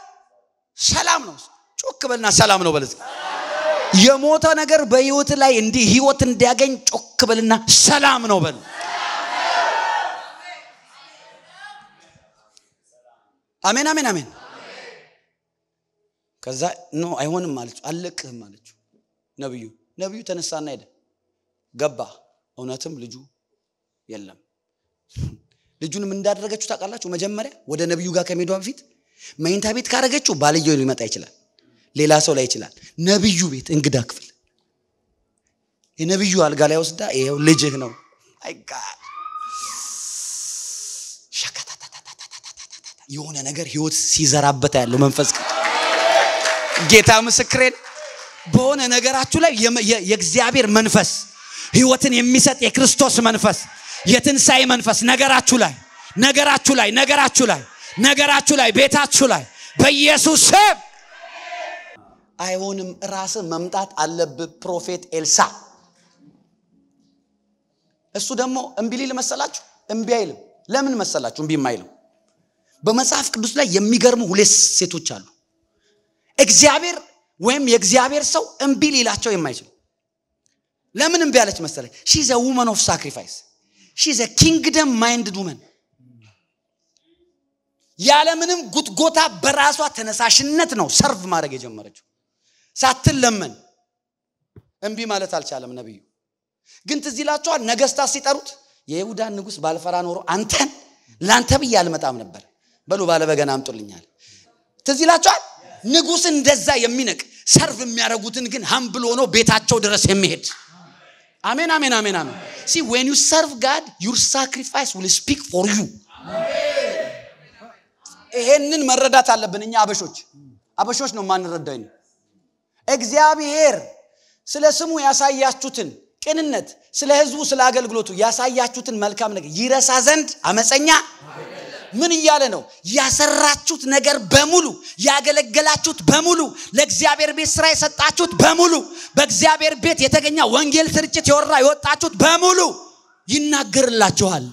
ጮክ በልና ሰላም ነው በለዚ የሞተ ነገር በህይወት ላይ እንዲህ ህይወት እንዲያገኝ ጮክ በልና ሰላም ነው በል አሜን ከዛ ነው አይሆንም ማለት አለቅህ ማለት ነብዩ ተነሳና ሄደ ገባ እውነትም ልጁ የለም ልጁንም እንዳደረገችው ታውቃላችሁ መጀመሪያ ወደ ነብዩ ጋር ከመሄዷ በፊት መኝታ ቤት ካረገችው ባልየው ሊመጣ ይችላል ሌላ ሰው ላይ ይችላል ነብዩ ቤት እንግዳ ክፍል የነብዩ አልጋ ላይ ወስዳ ይሄው ልጅህ ነው አይጋ የሆነ ነገር ህይወት ሲዘራበት ያለው መንፈስ ጌታ ምስክሬን በሆነ ነገራችሁ ላይ የእግዚአብሔር መንፈስ ህይወትን የሚሰጥ የክርስቶስ መንፈስ የትንሳኤ መንፈስ ነገራችሁ ላይ ቤታችሁ ላይ በኢየሱስ ስም አይሆንም ራስ መምጣት አለበት ፕሮፌት ኤልሳ እሱ ደግሞ እምቢ ሊል መሰላችሁ እምቢ አይልም ለምን መሰላችሁ እምቢ የማይለው በመጽሐፍ ቅዱስ ላይ የሚገርሙ ሁለት ሴቶች አሉ እግዚአብሔር ወይም የእግዚአብሔር ሰው እምቢ ሊላቸው የማይችል ለምን እምቢ አለች መሰለኝ she is a woman of sacrifice she is a kingdom minded woman ያለ ምንም ጉትጎታ በራሷ ተነሳሽነት ነው ሰርቭ ማድረግ የጀመረችው ሳትለመን እምቢ ማለት አልቻለም ነብዩ ግን ትዝ ይላችኋል ነገስታት ሲጠሩት የይሁዳ ንጉስ ባልፈራ ኖሮ አንተን ላንተ ብዬ አልመጣም ነበር በሉ ባለበገና አምጡልኛል ትዝ ይላችኋል ንጉስ እንደዛ የሚነቅ ሰርቭ የሚያረጉትን ግን humble ሆኖ ቤታቸው ድረስ የሚሄድ አሜን see when you serve God your sacrifice will speak for you ይሄንን መረዳት አለብን እኛ አበሾች ነው ማንረዳኝ እግዚአብሔር ስለ ስሙ ያሳያችሁትን ቅንነት ስለ ህዝቡ ስለ አገልግሎቱ ያሳያችሁትን መልካም ነገር ይረሳ ዘንድ አመፀኛ ምን ይያለ ነው ያሰራችሁት ነገር በሙሉ ያገለገላችሁት በሙሉ ለእግዚአብሔር ቤት ስራ የሰጣችሁት በሙሉ በእግዚአብሔር ቤት የተገኘ ወንጌል ስርጭት የወጣችሁት በሙሉ ይናገርላችኋል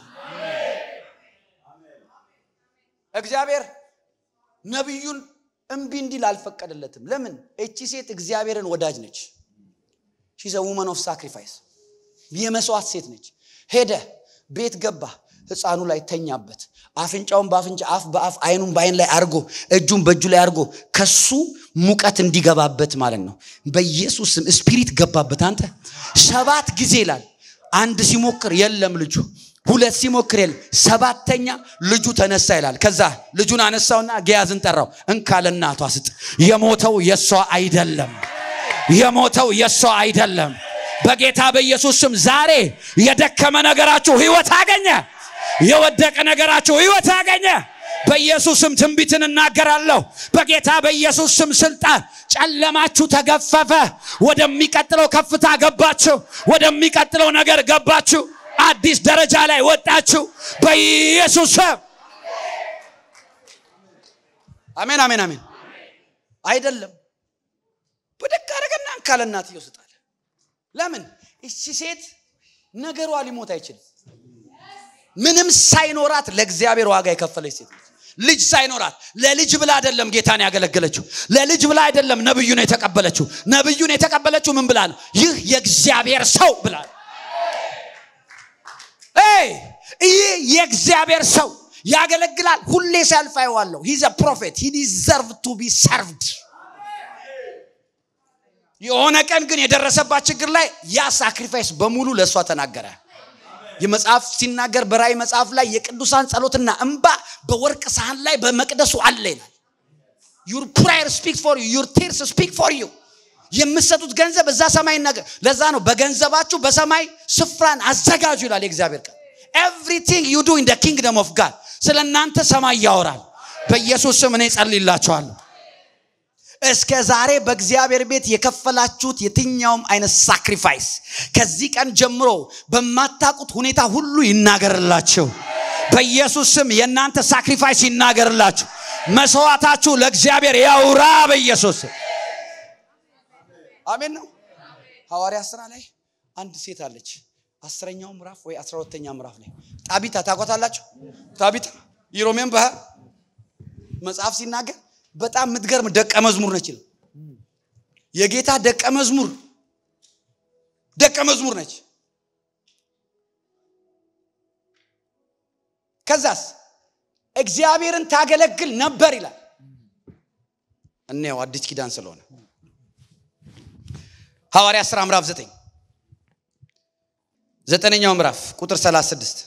እግዚአብሔር ነብዩን እምቢ እንዲል አልፈቀደለትም ለምን እቺ ሴት እግዚአብሔርን ወዳጅ ነች she is a woman of sacrifice የመስዋዕት ሴት ነች ሄደ ቤት ገባ ህፃኑ ላይ ተኛበት አፍንጫውን ባፍንጫ አፍ በአፍ አይኑን ባይን ላይ አርጎ እጁን በእጁ ላይ አርጎ ከሱ ሙቀት እንዲገባበት ማለት ነው። በኢየሱስ ስም ስፒሪት ገባበት። አንተ 7 ጊዜ ይላል። አንድ ሲሞክር የለም ልጁ፣ 2 ሲሞክር የለም፣ 7ኛ ልጁ ተነሳ ይላል። ከዛ ልጁን አነሳውና ጊያዝን ጠራው። እንካ ለእናቷ ስጥ። የሞተው የሷ አይደለም፣ የሞተው የሷ አይደለም። በጌታ በኢየሱስ ስም ዛሬ የደከመ ነገራችሁ ህይወት አገኘ። የወደቀ ነገራችሁ ህይወት አገኘ። በኢየሱስ ስም ትንቢትን እናገራለሁ። በጌታ በኢየሱስ ስም ስልጣን ጨለማችሁ ተገፈፈ። ወደሚቀጥለው ከፍታ ገባችሁ። ወደሚቀጥለው ነገር ገባችሁ። አዲስ ደረጃ ላይ ወጣችሁ በኢየሱስ ስም። አሜን አሜን አሜን። አይደለም በደግ አረጋና ካለናት ይወስጣል። ለምን እቺ ሴት ነገሯ ሊሞት አይችልም። ምንም ሳይኖራት ለእግዚአብሔር ዋጋ የከፈለች ሴት። ልጅ ሳይኖራት ለልጅ ብላ አይደለም ጌታን ያገለገለችው። ለልጅ ብላ አይደለም ነብዩን የተቀበለችው። ነብዩን የተቀበለችው ምን ብላ ነው? ይህ የእግዚአብሔር ሰው ብላ። ይህ የእግዚአብሔር ሰው ያገለግላል። ሁሌ ሲያልፍ አይዋለሁ። he is a prophet. he deserves to be served. የሆነ ቀን ግን የደረሰባት ችግር ላይ ያ ሳክሪፋይስ በሙሉ ለሷ ተናገረ። የመጽሐፍ ሲናገር በራእይ መጽሐፍ ላይ የቅዱሳን ጸሎትና እንባ በወርቅ ሳህን ላይ በመቅደሱ አለ ይላል። your prayer speaks for you, your tears speak for you. የምትሰጡት ገንዘብ እዛ ሰማይ ነገር ለዛ ነው በገንዘባችሁ በሰማይ ስፍራን አዘጋጁ ይላል የእግዚአብሔር ቃል። everything you do in the kingdom of God ስለናንተ ሰማይ ያወራል። በኢየሱስ ስም እኔ ጸልይላችኋለሁ። እስከ ዛሬ በእግዚአብሔር ቤት የከፈላችሁት የትኛውም አይነት ሳክሪፋይስ ከዚህ ቀን ጀምሮ በማታቁት ሁኔታ ሁሉ ይናገርላችሁ በኢየሱስ ስም። የናንተ ሳክሪፋይስ ይናገርላችሁ። መስዋዕታችሁ ለእግዚአብሔር ያውራ በኢየሱስ ስም። አሜን ነው። ሐዋርያት ሥራ ላይ አንድ ሴት አለች። 10ኛው ምዕራፍ ወይ 12ኛው ምዕራፍ ላይ ጣቢታ ታቋታላችሁ። ጣቢታ ይሮሜን መጽሐፍ ሲናገር በጣም ምትገርም ደቀ መዝሙር ነች። የጌታ ደቀ መዝሙር ነች። ከዛስ እግዚአብሔርን ታገለግል ነበር ይላል። እኔው አዲስ ኪዳን ስለሆነ ሐዋርያት ሥራ ምዕራፍ 9ኛው ምዕራፍ ቁጥር 36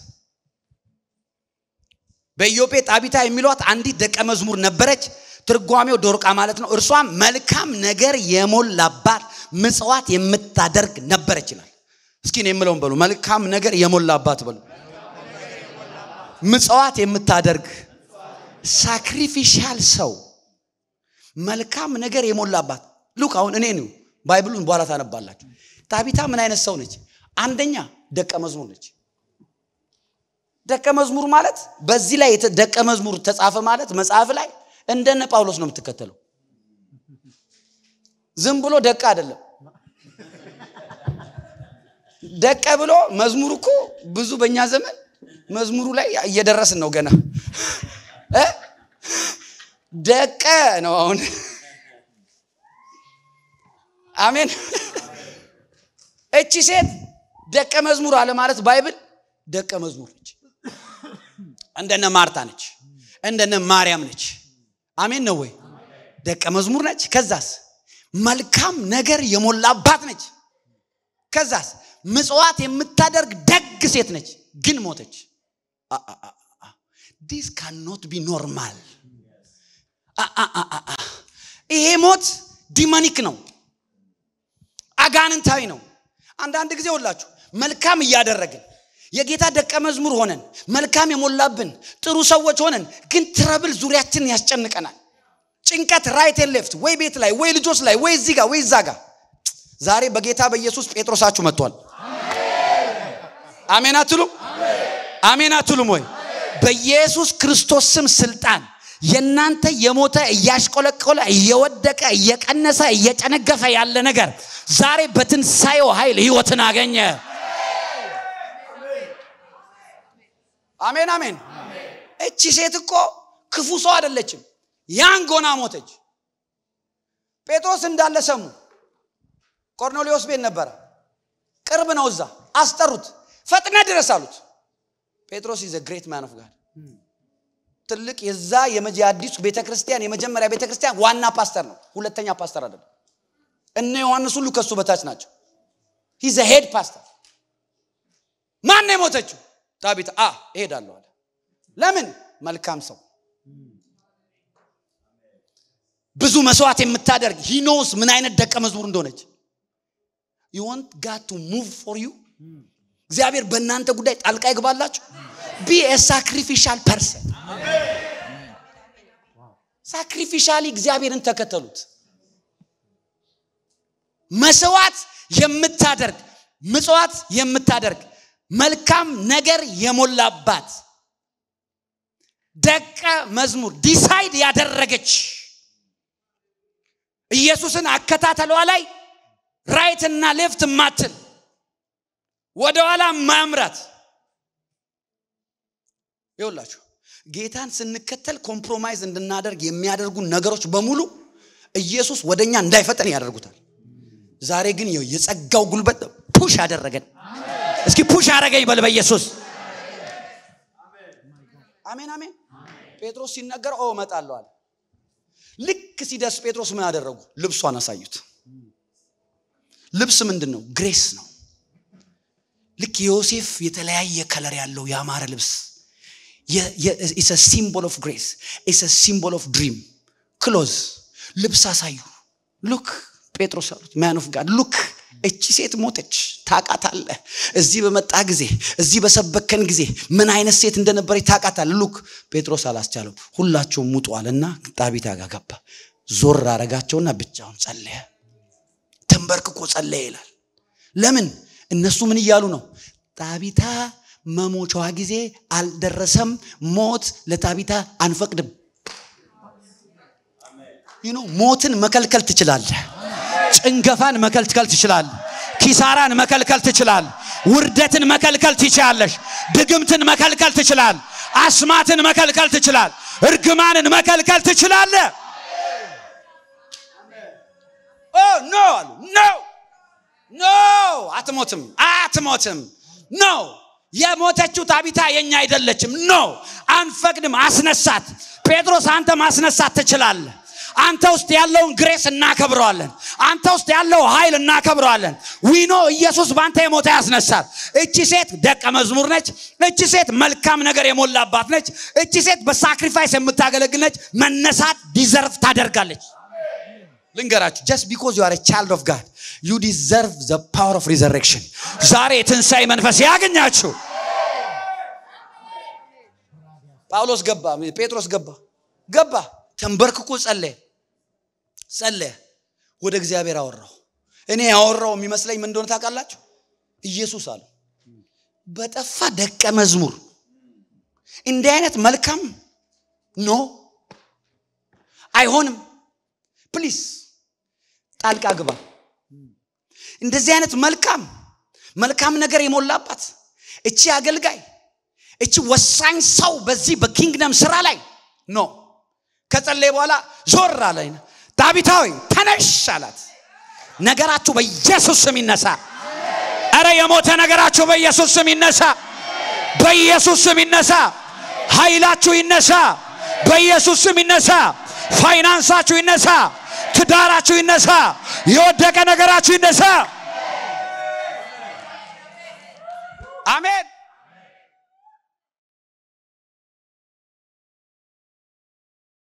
በኢዮጴ ጣቢታ የሚሏት አንዲት ደቀ መዝሙር ነበረች። ትርጓሜው ዶርቃ ማለት ነው። እርሷም መልካም ነገር የሞላባት ምጽዋት የምታደርግ ነበረች ይላል። እስኪ ነው የምለውን በሉ። መልካም ነገር የሞላባት በሉ። ምጽዋት የምታደርግ ሳክሪፊሻል ሰው መልካም ነገር የሞላባት። ሉክ አሁን እኔ ነው ባይብሉን በኋላ ታነባላችሁ። ጣቢታ ምን አይነት ሰው ነች? አንደኛ ደቀ መዝሙር ነች። ደቀ መዝሙር ማለት በዚህ ላይ ደቀ መዝሙር ተጻፈ ማለት መጽሐፍ ላይ እንደነ ጳውሎስ ነው የምትከተለው። ዝም ብሎ ደቀ አይደለም። ደቀ ብሎ መዝሙር እኮ ብዙ በእኛ ዘመን መዝሙሩ ላይ እየደረስን ነው ገና። ደቀ ነው አሁን። አሜን። እቺ ሴት ደቀ መዝሙር አለ ማለት ባይብል ደቀ መዝሙር ነች። እንደነ ማርታ ነች፣ እንደነ ማርያም ነች። አሜን ነው ወይ? ደቀ መዝሙር ነች። ከዛስ መልካም ነገር የሞላባት ነች። ከዛስ ምጽዋት የምታደርግ ደግ ሴት ነች። ግን ሞተች። this cannot be normal. ይሄ ሞት ዲሞኒክ ነው፣ አጋንንታዊ ነው። አንዳንድ ጊዜ ሁላችሁ መልካም እያደረግን የጌታ ደቀ መዝሙር ሆነን መልካም የሞላብን ጥሩ ሰዎች ሆነን ግን ትረብል ዙሪያችንን ያስጨንቀናል። ጭንቀት ራይት ኤንድ ሌፍት፣ ወይ ቤት ላይ ወይ ልጆች ላይ ወይ እዚህ ጋር ወይ እዛ ጋር። ዛሬ በጌታ በኢየሱስ ጴጥሮሳችሁ መጥቷል። አሜን አትሉም? አሜን አትሉም ወይ? በኢየሱስ ክርስቶስ ስም ስልጣን የናንተ የሞተ ያሽቆለቆለ እየወደቀ እየቀነሰ እየጨነገፈ ያለ ነገር ዛሬ በትንሳኤው ኃይል ህይወትን አገኘ። አሜን አሜን። እቺ ሴት እኮ ክፉ ሰው አይደለችም። ያንጎና ሞተች። ጴጥሮስ እንዳለ ሰሙ። ቆርኔሌዎስ ቤት ነበር፣ ቅርብ ነው እዛ። አስጠሩት፣ ፈጥነ ድረስ አሉት። ጴጥሮስ is a great man of God። ትልቅ የዛ የአዲስ ቤተክርስቲያን የመጀመሪያ ቤተክርስቲያን ዋና ፓስተር ነው ሁለተኛ ፓስተር አይደለም እነ ዮሐንስ ሁሉ ከሱ በታች ናቸው he's a head pastor ማን ነው የሞተችው ጣቢታ እሄዳለሁ አለ ለምን መልካም ሰው ብዙ መስዋዕት የምታደርግ he knows ምን አይነት ደቀ መዝሙር እንደሆነች you want God to move for you እግዚአብሔር በእናንተ ጉዳይ ጣልቃ ይገባላችሁ be a sacrificial person sacrificially እግዚአብሔርን ተከተሉት መስዋዕት የምታደርግ ምጽዋት የምታደርግ መልካም ነገር የሞላባት ደቀ መዝሙር ዲሳይድ ያደረገች ኢየሱስን አከታተሏ ላይ ራይት እና ሌፍት ማትል ወደ ኋላ ማምራት ይውላችሁ ጌታን ስንከተል ኮምፕሮማይዝ እንድናደርግ የሚያደርጉ ነገሮች በሙሉ ኢየሱስ ወደኛ እንዳይፈጠን ያደርጉታል ዛሬ ግን የጸጋው ጉልበት ፑሽ ያደረገን እስኪ ፑሽ አረገኝ በል በኢየሱስ አሜን አሜን ጴጥሮስ ሲነገር መጣለው አለ ልክ ሲደርስ ጴጥሮስ ምን አደረጉ ልብሱን አሳዩት ልብስ ምንድነው ግሬስ ነው ልክ ዮሴፍ የተለያየ ከለር ያለው ያማረ ልብስ it's a symbol of grace it's a symbol of dream clothes ልብስ አሳዩ look ጴጥሮስ አሉት man of God look እቺ ሴት ሞተች ታቃታለ እዚህ በመጣ ጊዜ እዚህ በሰበከን ጊዜ ምን አይነት ሴት እንደነበረች ታቃታለ ሉክ ጴጥሮስ አላስቻለው ሁላችሁም ሙጡ አለና ጣቢታ ጋር ገባ ዞር አረጋቸውና ብቻውን ጸለየ ተንበርክኮ ጸለየ ይላል ለምን እነሱ ምን ይያሉ ነው ጣቢታ መሞቻዋ ጊዜ አልደረሰም ሞት ለጣቢታ አንፈቅድም ሞትን መከልከል ትችላለህ ጭንገፋን መከልከል ትችላለህ ኪሳራን መከልከል ትችላለህ ውርደትን መከልከል ትችላለሽ ድግምትን መከልከል ትችላለህ አስማትን መከልከል ትችላለህ እርግማንን መከልከል ትችላለህ no አትሞትም no የሞተችው ጣቢታ የኛ አይደለችም no አንፈቅድም አስነሳት ጴጥሮስ አንተ ማስነሳት ትችላለህ አንተ ውስጥ ያለውን ግሬስ እናከብረዋለን አንተ ውስጥ ያለው ኃይል እናከብረዋለን we know ኢየሱስ ባንተ የሞተ ያስነሳል እቺ ሴት ደቀ መዝሙር ነች እቺ ሴት መልካም ነገር የሞላባት ነች እቺ ሴት በሳክሪፋይስ የምታገለግል ነች መነሳት ዲዘርቭ ታደርጋለች ልንገራችሁ just because you are a child of God you deserve the power of resurrection ዛሬ ትንሳኤ መንፈስ ያገኛችሁ ጳውሎስ ገባ ጴጥሮስ ገባ ተንበርክኮ ጸለየ ወደ እግዚአብሔር አወራው እኔ ያወራው የሚመስለኝ ምን እንደሆነ ታውቃላችሁ ኢየሱስ አለ በጠፋ ደቀ መዝሙር እንዲህ አይነት መልካም ኖ አይሆንም ፕሊዝ ጣልቃ ግባ እንደዚህ አይነት መልካም ነገር የሞላባት እቺ አገልጋይ እቺ ወሳኝ ሰው በዚህ በኪንግደም ስራ ላይ ኖ ከጸለየ በኋላ ዞር አለኝ ዳዊታዊ ተነሽ አላት ነገራችሁ በኢየሱስ ስም ይነሳ አረ የሞተ ነገራችሁ በኢየሱስ ስም ይነሳ በኢየሱስ ስም ይነሳ ኃይላችሁ ይነሳ በኢየሱስ ስም ይነሳ ፋይናንሳችሁ ይነሳ ትዳራችሁ ይነሳ የወደቀ ነገራችሁ ይነሳ አሜን